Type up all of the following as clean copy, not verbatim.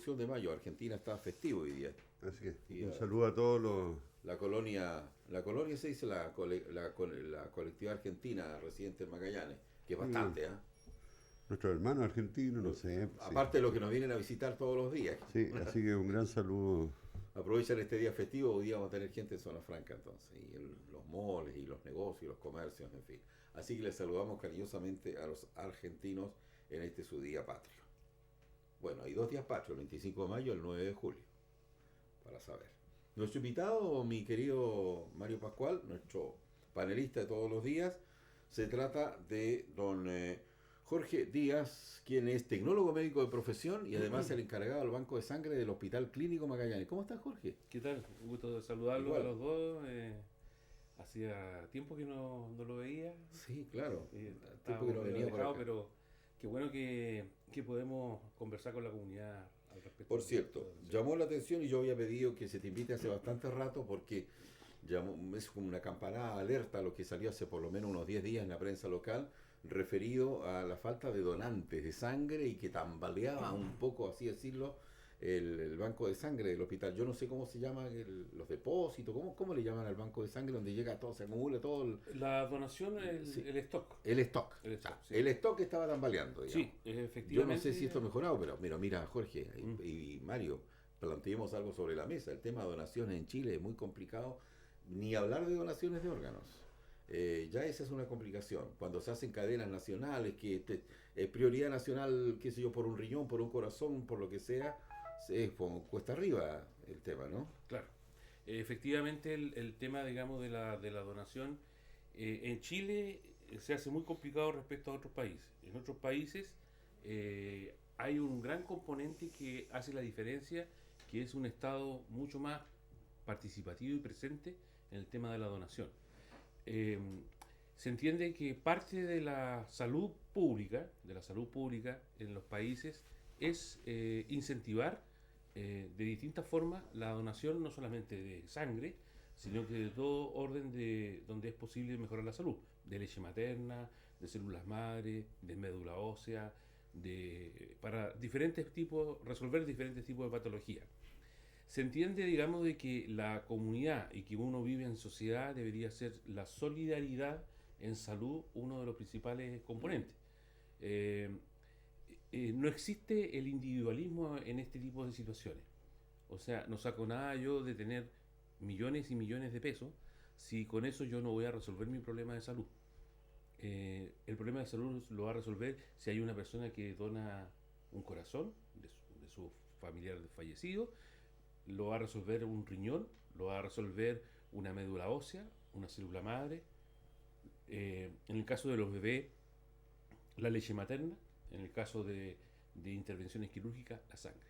Revolución de Mayo. Argentina está festivo hoy día. Así que Y, un saludo a todos los... la colonia se dice la colectividad argentina residente en Magallanes, que es Sí, bastante, ¿ah? nuestros hermanos argentinos, no sé. Sí, Aparte de los que nos vienen a visitar todos los días. sí, así que un gran saludo. Aprovechan este día festivo, hoy día vamos a tener gente en Zona Franca entonces, y los moles y los negocios y los comercios, en fin. Así que les saludamos cariñosamente a los argentinos en este su día patrio. Bueno, hay 2 días patrios, el 25 de mayo y el 9 de julio, para saber. Nuestro invitado, mi querido Mario Pascual, nuestro panelista de todos los días, se trata de don Jorge Díaz, quien es tecnólogo médico de profesión y además el encargado del banco de sangre del Hospital Clínico Magallanes. ¿Cómo estás, Jorge? ¿Qué tal? Un gusto de saludarlos a Igual. los dos. Hacía tiempo que no lo veía. Sí, claro. Tiempo Estábamos que no medio venía por alejados, acá. pero qué bueno que podemos conversar con la comunidad al respecto. Por cierto, llamó la atención y yo había pedido que se te invite hace bastante rato porque es como una campanada alerta a lo que salió hace por lo menos unos 10 días en la prensa local referido a la falta de donantes de sangre y que tambaleaba un poco, así decirlo, el banco de sangre del hospital. Yo no sé cómo se llaman los depósitos, cómo le llaman al banco de sangre donde llega todo, se acumula todo La donación, sí, el stock. el stock. El O sea, stock, sí. el stock estaba tambaleando, digamos. Sí, Yo efectivamente. no sé si esto ha mejorado, pero mira, Jorge Mm. y Mario, planteemos algo sobre la mesa. El tema de donaciones en Chile es muy complicado, ni hablar de donaciones de órganos. Ya esa es una complicación. Cuando se hacen cadenas nacionales, que prioridad nacional, qué sé yo, por un riñón, por un corazón, por lo que sea, es como cuesta arriba el tema, ¿no? Claro. Efectivamente, el tema, digamos, de la donación en Chile se hace muy complicado respecto a otros países. En otros países hay un gran componente que hace la diferencia, que es un Estado mucho más participativo y presente en el tema de la donación. Eh, Se entiende que parte de la salud pública en los países, es incentivar de distintas formas la donación no solamente de sangre, sino que de todo orden de donde es posible mejorar la salud, de leche materna, de células madre, de médula ósea, para diferentes tipos, resolver diferentes tipos de patologías. Se entiende, digamos, de que la comunidad y que uno vive en sociedad debería ser la solidaridad en salud uno de los principales componentes. Eh, no existe el individualismo en este tipo de situaciones. O sea, no saco nada yo de tener millones y millones de pesos si con eso yo no voy a resolver mi problema de salud. El problema de salud lo va a resolver si hay una persona que dona un corazón de su familiar fallecido, lo va a resolver un riñón, lo va a resolver una médula ósea, una célula madre. En el caso de los bebés, la leche materna. En el caso de intervenciones quirúrgicas, la sangre.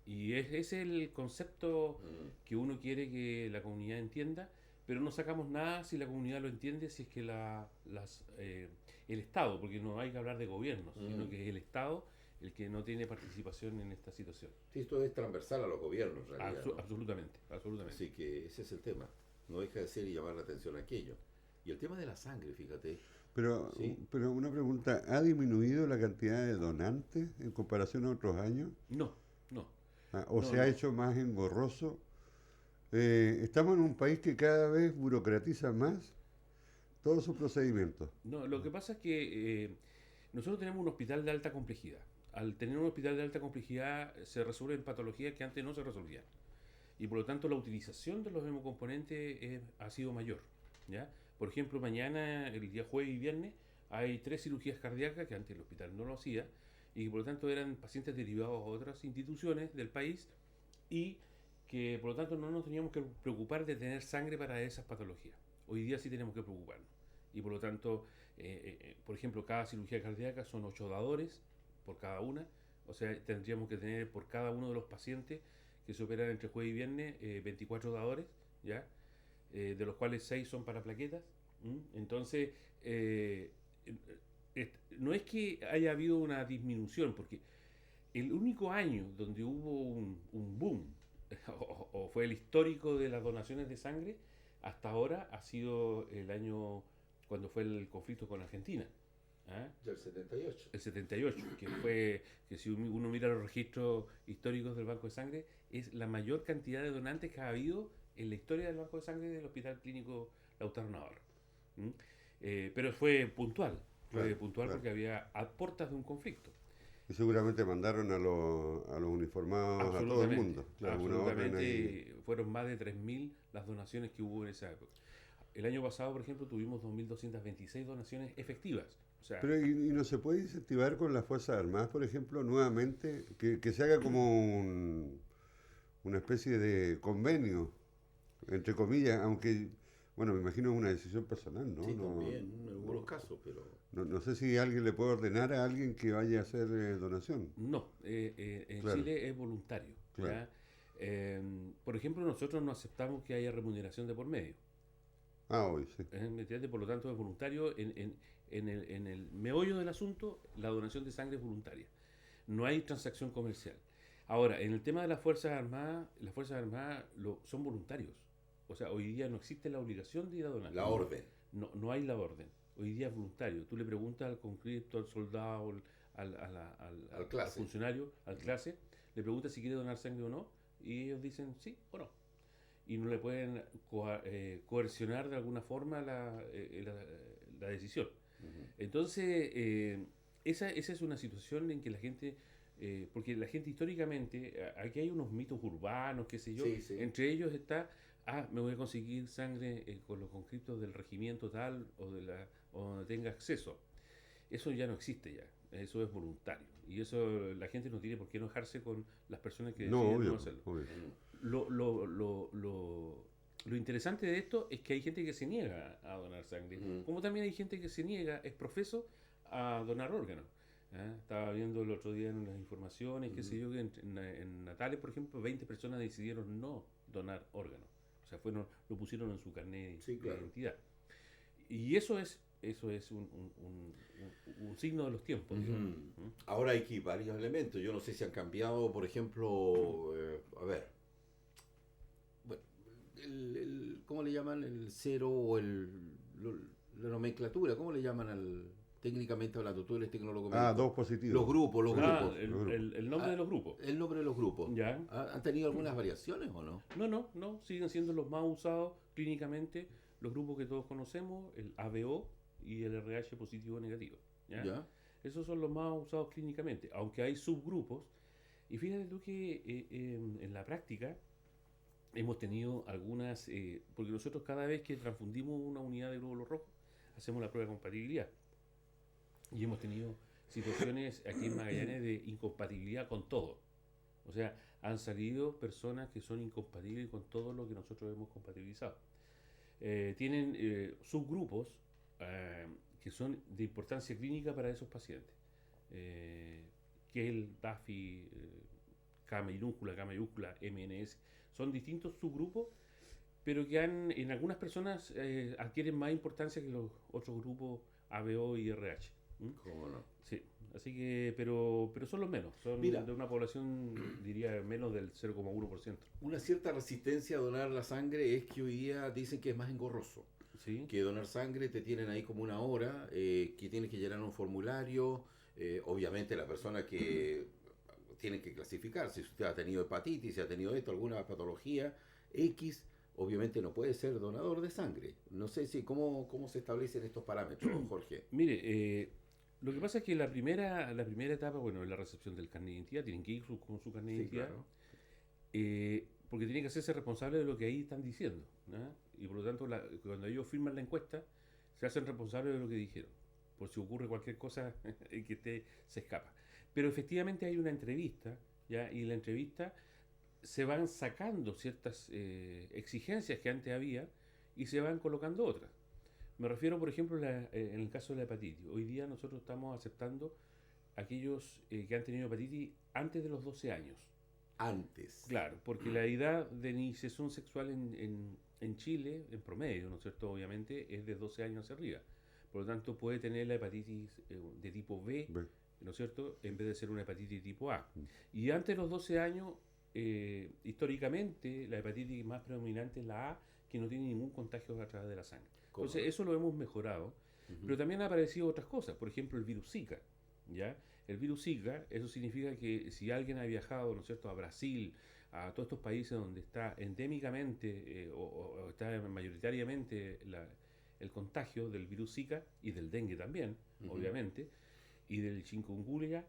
Y ese es el concepto que uno quiere que la comunidad entienda, pero no sacamos nada si la comunidad lo entiende, si es que el Estado, porque no hay que hablar de gobiernos, sino que es el Estado el que no tiene participación en esta situación. Sí, esto es transversal a los gobiernos, en realidad, ¿no? Absolutamente, absolutamente. Así que ese es el tema. No deja de ser y llamar la atención a aquello. Y el tema de la sangre, fíjate. ¿Sí? Pero una pregunta, ¿ha disminuido la cantidad de donantes en comparación a otros años? No, no, ¿O no, se ha no. hecho más engorroso? Estamos en un país que cada vez burocratiza más todos sus procedimientos. No, lo que pasa es que nosotros tenemos un hospital de alta complejidad. Al tener un hospital de alta complejidad se resuelven patologías que antes no se resolvían. Y por lo tanto la utilización de los hemocomponentes ha sido mayor. ¿Ya? Por ejemplo, mañana, el día jueves y viernes, hay 3 cirugías cardíacas que antes el hospital no lo hacía y que por lo tanto eran pacientes derivados a otras instituciones del país y que por lo tanto no nos teníamos que preocupar de tener sangre para esas patologías. Hoy día sí tenemos que preocuparnos. Y por lo tanto, por ejemplo, cada cirugía cardíaca son 8 dadores por cada una. O sea, tendríamos que tener por cada uno de los pacientes que se operan entre jueves y viernes 24 dadores, ¿ya? De los cuales 6 son para plaquetas. Entonces, no es que haya habido una disminución, porque el único año donde hubo un boom o fue el histórico de las donaciones de sangre hasta ahora ha sido el año cuando fue el conflicto con Argentina. ¿ah? Del 78. El 78, que fue, que si uno mira los registros históricos del Banco de Sangre, es la mayor cantidad de donantes que ha habido en la historia del Banco de Sangre del Hospital Clínico Lautaro Navarro. ¿Mm? Pero fue puntual, Claro, claro. porque había a puertas de un conflicto. Y seguramente mandaron a los uniformados a todo el mundo. Claro, una orden ahí. Absolutamente, fueron más de 3.000 las donaciones que hubo en esa época. El año pasado, por ejemplo, tuvimos 2.226 donaciones efectivas. O sea, Pero y no se puede incentivar con las Fuerzas Armadas, por ejemplo, nuevamente, que se haga como una especie de convenio, entre comillas, aunque, bueno, me imagino es una decisión personal, ¿no? Sí, No, también, en algunos casos, pero... no sé si alguien le puede ordenar a alguien que vaya a hacer donación. no, en Claro. Chile es voluntario. Claro. ¿Ya? Por ejemplo, nosotros no aceptamos que haya remuneración de por medio. Ah, hoy, sí. ¿Me entiendes? Por lo tanto, es voluntario. En el meollo del asunto, la donación de sangre es voluntaria. No hay transacción comercial. Ahora, en el tema de las Fuerzas Armadas son voluntarios. O sea, hoy día no existe la obligación de ir a donar. La orden. No hay la orden. Hoy día es voluntario. Tú le preguntas al conscripto, al soldado, al clase. funcionario, al clase, le preguntas si quiere donar sangre o no, y ellos dicen sí o no. Y no le pueden coercionar de alguna forma la decisión. Ujú. Entonces, esa es una situación en que la gente, porque la gente históricamente, aquí hay unos mitos urbanos, qué sé yo, Sí, sí. entre ellos está, me voy a conseguir sangre con los conscriptos del regimiento tal o donde tenga acceso. Eso ya no existe ya, eso es voluntario. Y eso la gente no tiene por qué enojarse con las personas que No, deciden obvio, no hacerlo. obvio. Lo interesante de esto es que hay gente que se niega a donar sangre, Ujú. como también hay gente que se niega, es profeso, a donar órganos. ¿Ah? Estaba viendo el otro día en las informaciones, qué sé yo, que en Natales, por ejemplo, 20 personas decidieron no donar órganos. O sea, lo pusieron en su carnet Sí, claro. de identidad. Y eso es un signo de los tiempos. Ujú. digamos. ¿Mm? Ahora hay aquí varios elementos. Yo no sé si han cambiado, por ejemplo, a ver, bueno, ¿cómo le llaman? El cero o lo- la nomenclatura, ¿cómo le llaman técnicamente hablando? Tú eres tecnólogo Ah, médico. dos positivos. Los grupos, los Ah, grupos. el nombre de los grupos. El nombre de los grupos. ¿Ya? ¿Han tenido algunas variaciones o no? No, siguen siendo los más usados clínicamente, los grupos que todos conocemos, el ABO y el RH positivo o negativo. ¿Ya? ¿Ya? Esos son los más usados clínicamente, aunque hay subgrupos. Y fíjate tú que en la práctica hemos tenido algunas, porque nosotros cada vez que transfundimos una unidad de glóbulos rojos, hacemos la prueba de compatibilidad. Y hemos tenido situaciones aquí en Magallanes de incompatibilidad con todo. O sea, han salido personas que son incompatibles con todo lo que nosotros hemos compatibilizado. Tienen subgrupos que son de importancia clínica para esos pacientes. Que el DAFI, K minúscula, K mayúscula, MNS, son distintos subgrupos, pero que en algunas personas adquieren más importancia que los otros grupos ABO y RH. ¿Mm? ¿Cómo no? Sí, así que, pero son los menos, son Mira. de una población, diría, menos del 0,1%. Una cierta resistencia a donar la sangre es que hoy día dicen que es más engorroso. ¿Sí? Que donar sangre te tienen ahí como una hora, que tienes que llenar un formulario. Obviamente la persona que tiene que clasificar, si usted ha tenido hepatitis, si ha tenido esto, alguna patología X, obviamente no puede ser donador de sangre. No sé si cómo se establecen estos parámetros, Jorge. Mire, lo que pasa es que la primera etapa, bueno, es la recepción del carnet de identidad, tienen que ir con su carnet de Sí, identidad, claro. porque tienen que hacerse responsables de lo que ahí están diciendo, ¿no? Y por lo tanto, cuando ellos firman la encuesta, se hacen responsables de lo que dijeron, por si ocurre cualquier cosa que se escapa. Pero efectivamente hay una entrevista, ¿ya? Y en la entrevista se van sacando ciertas exigencias que antes había y se van colocando otras. Me refiero, por ejemplo, en el caso de la hepatitis. Hoy día nosotros estamos aceptando aquellos que han tenido hepatitis antes de los 12 años. Antes. Claro, porque la edad de iniciación sexual en Chile, en promedio, ¿no es cierto? Obviamente, es de 12 años hacia arriba. Por lo tanto, puede tener la hepatitis de tipo B, Ve. ¿no es cierto?, en vez de ser una hepatitis tipo A. Y antes de los 12 años, históricamente, la hepatitis más predominante es la A, que no tiene ningún contagio a través de la sangre. ¿Cómo? Entonces, eso lo hemos mejorado. Pero también han aparecido otras cosas, por ejemplo el virus Zika, ¿ya? El virus Zika, eso significa que si alguien ha viajado, ¿no es cierto?, a Brasil, a todos estos países donde está endémicamente o está mayoritariamente el contagio del virus Zika y del dengue también, obviamente, y del chikungunya,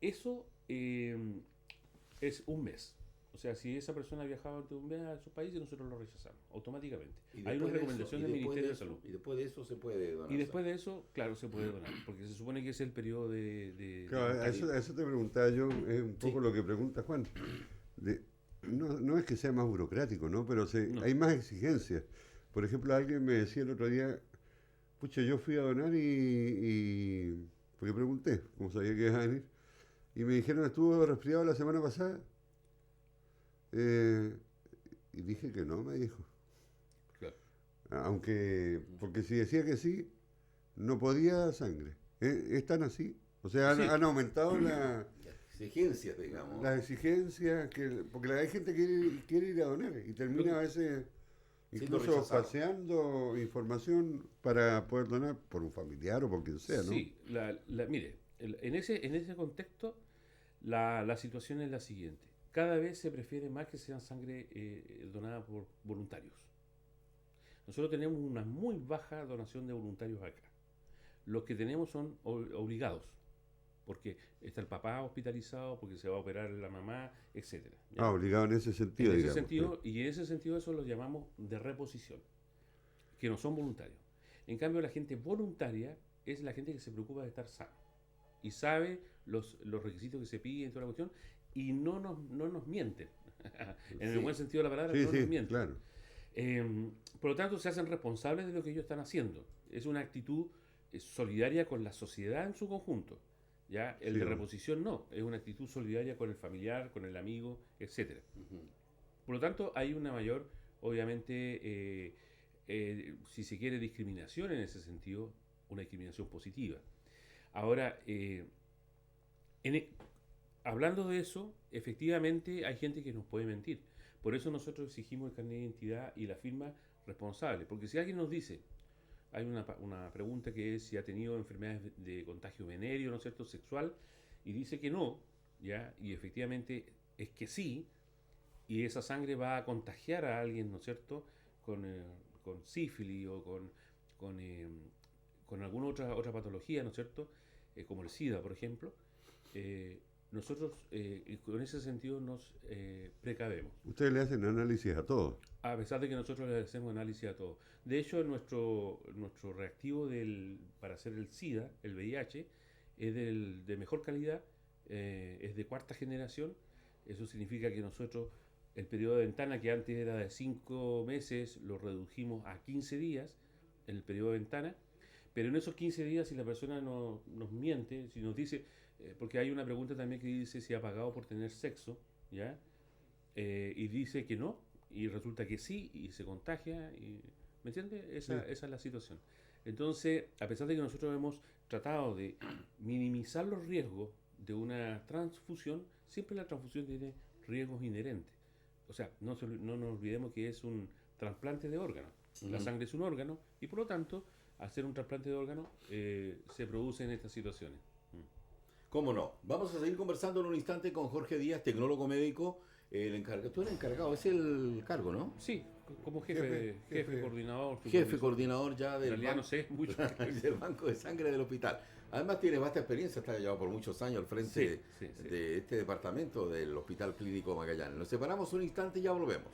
eso es un mes. O sea, si esa persona ha viajado ante un mes a esos países, nosotros lo rechazamos automáticamente. Hay una recomendación del Ministerio de Salud. Y después de eso se puede donar. Y después de eso, claro, se puede donar, porque se supone que es el periodo de Claro, a eso te preguntaba yo, es un poco lo que pregunta Juan. No es que sea más burocrático, ¿no? Pero hay más exigencias. Por ejemplo, alguien me decía el otro día, pucha, yo fui a donar porque pregunté, como sabía que iba a venir, y me dijeron, estuvo resfriado la semana pasada. Y dije que no, me dijo. Claro. Porque si decía que sí, no podía dar sangre. ¿Es tan así? O sea, Sí. han aumentado Las exigencias, digamos. las exigencias, porque hay gente que quiere ir a donar y termina a veces Siendo incluso rechazado. paseando información para poder donar por un familiar o por quien sea, ¿no? Sí, mire, en ese contexto la situación es la siguiente. Cada vez se prefiere más que sean sangre donada por voluntarios. Nosotros tenemos una muy baja donación de voluntarios acá. Los que tenemos son obligados, porque está el papá hospitalizado, porque se va a operar la mamá, etcétera. ¿Ya? Obligado en ese sentido, En ese digamos. sentido, y en ese sentido eso lo llamamos de reposición, que no son voluntarios. En cambio, la gente voluntaria es la gente que se preocupa de estar sano y sabe los requisitos que se piden, toda la cuestión, y no nos mienten. En el Sí. buen sentido de la palabra, Sí, no sí, nos mienten. claro. Por lo tanto, se hacen responsables de lo que ellos están haciendo. Es una actitud solidaria con la sociedad en su conjunto. ¿Ya? El Sí, de bueno. reposición no, es una actitud solidaria con el familiar, con el amigo, etcétera. Ujú. Por lo tanto, hay una mayor, obviamente, si se quiere, discriminación en ese sentido, una discriminación positiva. Ahora, hablando de eso, efectivamente hay gente que nos puede mentir. Por eso nosotros exigimos el carnet de identidad y la firma responsable. Porque si alguien nos dice, hay una pregunta que es si ha tenido enfermedades de contagio venéreo, ¿no es cierto?, sexual, y dice que no, ¿ya? Y efectivamente es que sí, y esa sangre va a contagiar a alguien, ¿no es cierto?, con sífilis o con alguna otra patología, ¿no es cierto?, como el SIDA, por ejemplo, nosotros con ese sentido nos precavemos. Ustedes le hacen análisis a todo. A pesar de que nosotros le hacemos análisis a todo. De hecho, nuestro reactivo para hacer el SIDA, el VIH, es de mejor calidad, es de cuarta generación. Eso significa que nosotros, el periodo de ventana, que antes era de 5 meses, lo redujimos a 15 días, en el periodo de ventana. Pero en esos 15 días, si la persona nos miente, si nos dice, porque hay una pregunta también que dice si ha pagado por tener sexo, ¿ya? Y dice que no, y resulta que sí, y se contagia, ¿me entiendes? Esa es la situación. Entonces, a pesar de que nosotros hemos tratado de minimizar los riesgos de una transfusión, siempre la transfusión tiene riesgos inherentes. O sea, no nos olvidemos que es un trasplante de órgano. La sangre es un órgano, y por lo tanto, hacer un trasplante de órgano se produce en estas situaciones. ¿Cómo no? Vamos a seguir conversando en un instante con Jorge Díaz, tecnólogo médico, el encargado. Tú eres encargado, es el cargo, ¿no? Sí, como jefe coordinador. Jefe supervisor. coordinador ya En del realidad no sé mucho. del Banco de Sangre del hospital. Además tienes vasta experiencia, está llevado por muchos años al frente Sí. de este departamento del Hospital Clínico Magallanes. Nos separamos un instante y ya volvemos.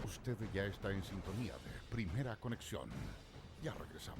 Usted ya está en sintonía de Primera Conexión. Ya regresamos.